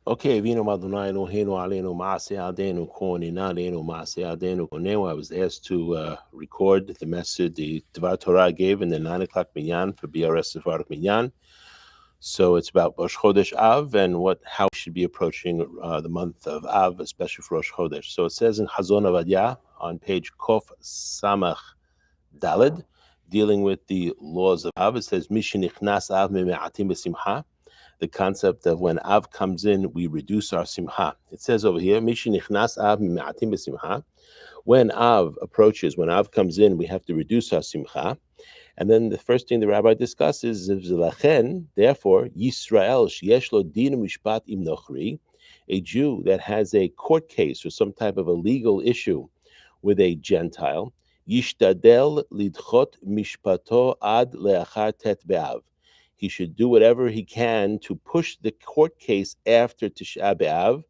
Okay, Vino Madunai no Heno Aleno Mase Adenu Koni Nadenu Mase Adenu Koneo. I was asked to record the message the Dvar Torah gave in the 9 o'clock minyan for BRS Sefarad Minyan. So it's about Rosh Hodesh Av and how we should be approaching the month of Av, especially for Rosh Hodesh. So it says in Hazon Avadia on page Kof Samach Daled, dealing with the laws of Av, it says Mishinichnas Av Me'atim B'Simcha. The concept of when Av comes in, we reduce our simcha. It says over here, Mishinichnas Av Me'atim B'Simcha. When Av approaches, when Av comes in, we have to reduce our simcha. And then the first thing the rabbi discusses is therefore, Yisrael sheyesh lo din mishpat im nochri, a Jew that has a court case or some type of a legal issue with a Gentile, yishtadel lidchot mishpato ad leachar tet be'av. He should do whatever he can to push the court case after Tisha B'Av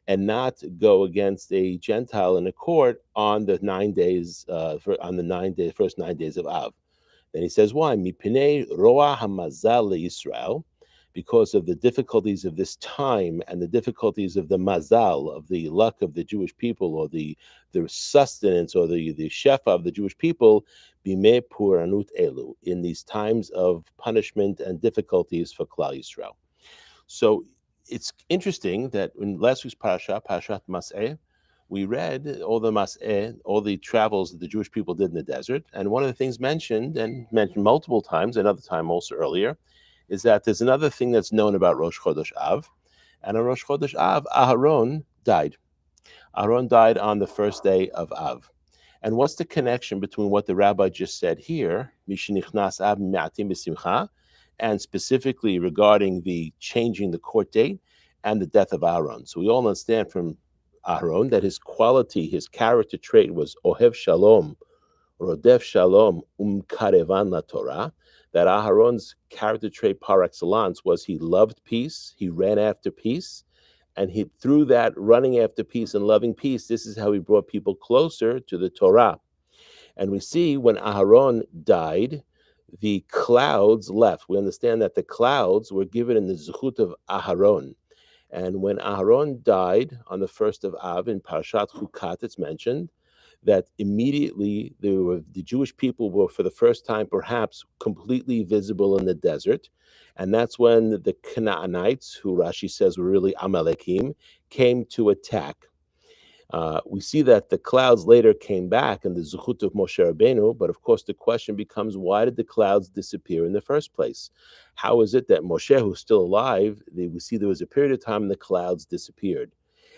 and not go against a Gentile in a court on the 9 days, first 9 days of Av. Then he says, why? Mipnei roa hamazal Yisrael, because of the difficulties of this time and the difficulties of the mazal, of the luck of the Jewish people, or the sustenance or the shefa of the Jewish people, bimei puranut elu, in these times of punishment and difficulties for Klal Yisrael. So it's interesting that in last week's Parashat Mas'eh, we read all the Mas'eh, all the travels that the Jewish people did in the desert. And one of the things mentioned multiple times, another time also earlier, is that there's another thing that's known about Rosh Chodesh Av. And on Rosh Chodesh Av, Aharon died. Aharon died on the first day of Av. And what's the connection between what the rabbi just said here, Mishnichnas Av Me'atim B'Simcha, and specifically regarding the changing the court date and the death of Aaron? So we all understand from Aaron that his quality, his character trait was Ohev Shalom, Rodef Shalom, Karevan La Torah, that Aharon's character trait par excellence was he loved peace, he ran after peace, and he through that running after peace and loving peace, this is how he brought people closer to the Torah. And we see when Aharon died, the clouds left. We understand that the clouds were given in the Zechut of Aharon. And when Aharon died on the first of Av in Parashat Chukat, it's mentioned that immediately the Jewish people were, for the first time, perhaps completely visible in the desert. And that's when the Canaanites, who Rashi says were really Amalekim, came to attack. We see that the clouds later came back in the Zuchut of Moshe Rabbeinu, but of course the question becomes, why did the clouds disappear in the first place? How is it that Moshe, who's still alive, we see there was a period of time the clouds disappeared?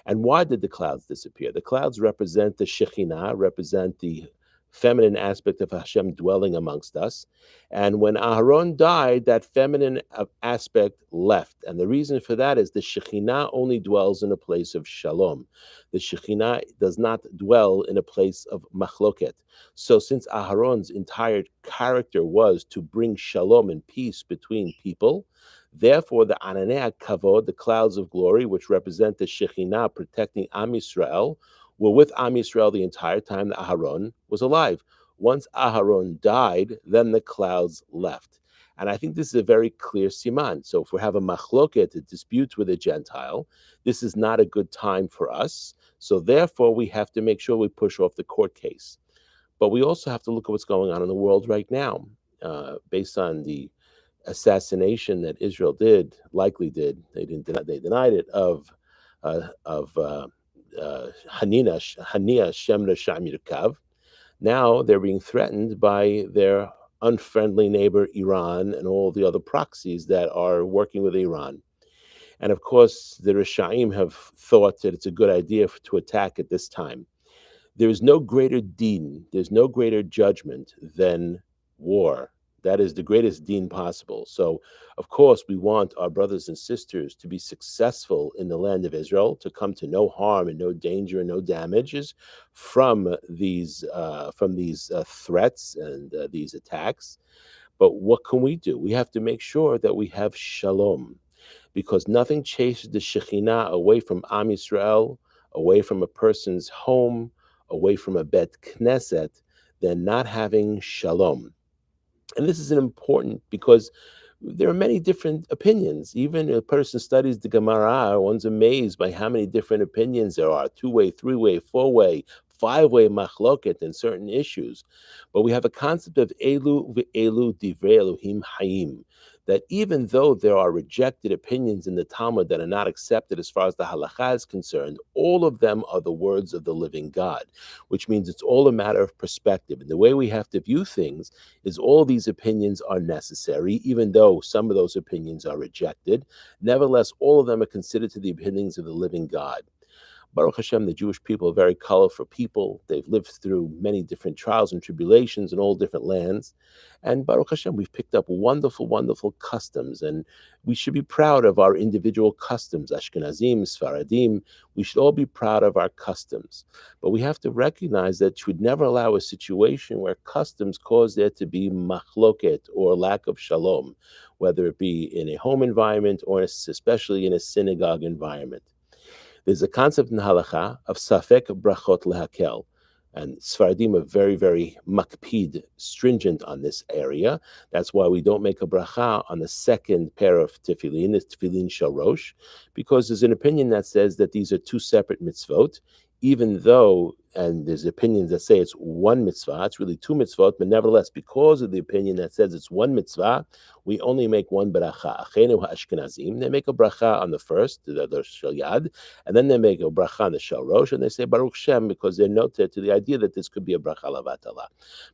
And why did the clouds disappear? The clouds represent the Shekhinah, represent the feminine aspect of Hashem dwelling amongst us. And when Aharon died, that feminine aspect left. And the reason for that is the Shekhinah only dwells in a place of shalom. The Shekhinah does not dwell in a place of machloket. So since Aharon's entire character was to bring shalom and peace between people, therefore the Ananei Kavod, the clouds of glory, which represent the Shekhinah protecting Am Yisrael, were with Am Yisrael the entire time that Aharon was alive. Once Aharon died, then the clouds left. And I think this is a very clear siman. So if we have a machloket, a dispute with a Gentile, this is not a good time for us. So therefore, we have to make sure we push off the court case. But we also have to look at what's going on in the world right now, based on the assassination that Israel likely did. They denied it of Hania Shemra Shamirkav. Now they're being threatened by their unfriendly neighbor Iran and all the other proxies that are working with Iran. And of course, the Rishaim have thought that it's a good idea to attack at this time. There is no greater deen, there's no greater judgment than war. That is the greatest deen possible. So, of course, we want our brothers and sisters to be successful in the land of Israel, to come to no harm and no danger and no damages from these threats and these attacks. But what can we do? We have to make sure that we have shalom, because nothing chases the Shekhinah away from Am Yisrael, away from a person's home, away from a Bet Knesset, than not having shalom. And this is important because there are many different opinions. Even a person studies the Gemara, one's amazed by how many different opinions there are: two-way, three-way, four-way, five-way machloket in certain issues. But we have a concept of elu ve'elu divrei Elohim hayim, that even though there are rejected opinions in the Talmud that are not accepted as far as the halacha is concerned, all of them are the words of the living God, which means it's all a matter of perspective. And the way we have to view things is all these opinions are necessary, even though some of those opinions are rejected. Nevertheless, all of them are considered to the opinions of the living God. Baruch Hashem, the Jewish people are very colorful people. They've lived through many different trials and tribulations in all different lands. And Baruch Hashem, we've picked up wonderful, wonderful customs. And we should be proud of our individual customs. Ashkenazim, Sfaradim, we should all be proud of our customs. But we have to recognize that you would never allow a situation where customs cause there to be machloket or lack of shalom, whether it be in a home environment or especially in a synagogue environment. There's a concept in halacha of safek brachot lehakel, and Sfaradim are very, very makpid, stringent on this area. That's why we don't make a bracha on the second pair of tefillin, the tefillin shel Rosh, because there's an opinion that says that these are two separate mitzvot, even though, and there's opinions that say it's one mitzvah, it's really two mitzvot, but nevertheless, because of the opinion that says it's one mitzvah, we only make one bracha. Achenu ha'ashkenazim, they make a bracha on the first, the shel yad, and then they make a bracha on the shel Rosh, and they say Baruch Shem, because they're noted to the idea that this could be a bracha lavatala.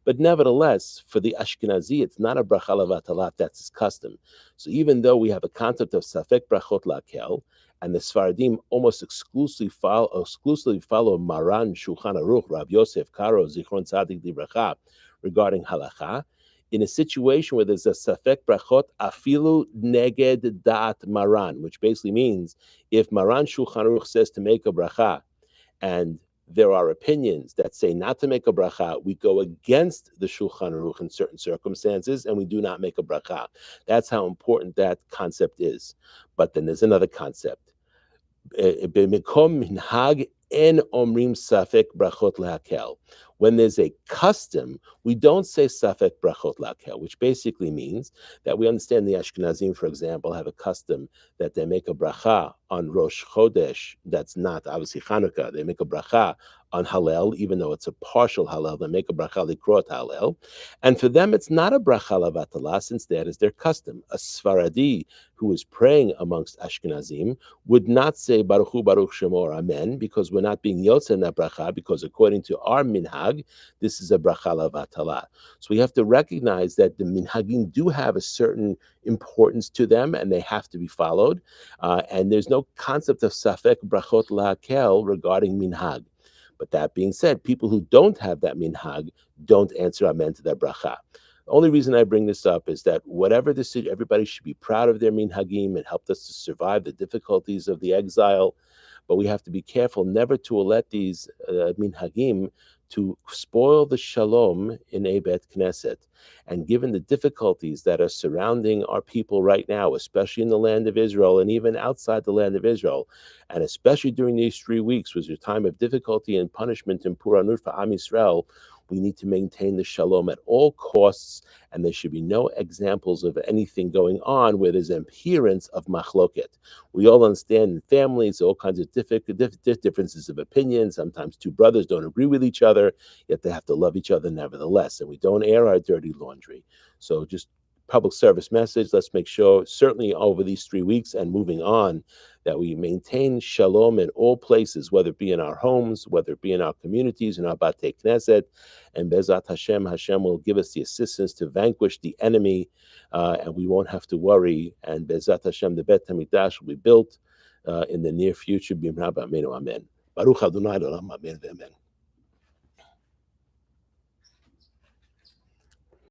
But nevertheless, for the Ashkenazi, it's not a bracha lavatala, that's his custom. So even though we have a concept of safek brachot lakel, and the Sfaradim almost exclusively follow Maran Shulchan Aruch, Rav Yosef Karo, Zichron Tzadik Livracha, regarding halacha, in a situation where there's a safek brachot afilu neged da'at Maran, which basically means if Maran Shulchan Aruch says to make a bracha, and there are opinions that say not to make a bracha, we go against the Shulchan Aruch in certain circumstances, and we do not make a bracha. That's how important that concept is. But then there's another concept. B'mikom minhag en omrim safek brachot lehakel. When there's a custom, we don't say safek brachot lehakel, which basically means that we understand the Ashkenazim, for example, have a custom that they make a bracha on Rosh Hodesh. That's not obviously Chanukah. They make a bracha on Hallel, even though it's a partial Hallel. They make a bracha likrot Hallel, and for them it's not a bracha lavatala, since that is their custom. A Sfaradi who is praying amongst Ashkenazim would not say Baruch Hu Baruch Shemor Amen, because we're not being yotze in that bracha, because according to our minhag, this is a bracha lavatala. So we have to recognize that the minhagim do have a certain importance to them, and they have to be followed. And there's no concept of safek brachot lakel regarding minhag. But that being said, people who don't have that minhag don't answer amen to their bracha. The only reason I bring this up is that whatever this is, everybody should be proud of their minhagim. It helped us to survive the difficulties of the exile. But we have to be careful never to let these minhagim to spoil the shalom in a Bet Knesset. And given the difficulties that are surrounding our people right now, especially in the land of Israel and even outside the land of Israel, and especially during these 3 weeks, was a time of difficulty and punishment and puranut for Am Yisrael, we need to maintain the shalom at all costs, and there should be no examples of anything going on where there's an appearance of machloket. We all understand in families all kinds of differences of opinion. Sometimes two brothers don't agree with each other, yet they have to love each other nevertheless, and we don't air our dirty laundry. So just public service message, let's make sure, certainly over these 3 weeks and moving on, that we maintain shalom in all places, whether it be in our homes, whether it be in our communities, in our Batei Knesset, and Bezat Hashem, Hashem will give us the assistance to vanquish the enemy, and we won't have to worry, and Bezat Hashem, the Bet HaMikdash will be built in the near future. Amen. Baruch Adonai Olam, amen.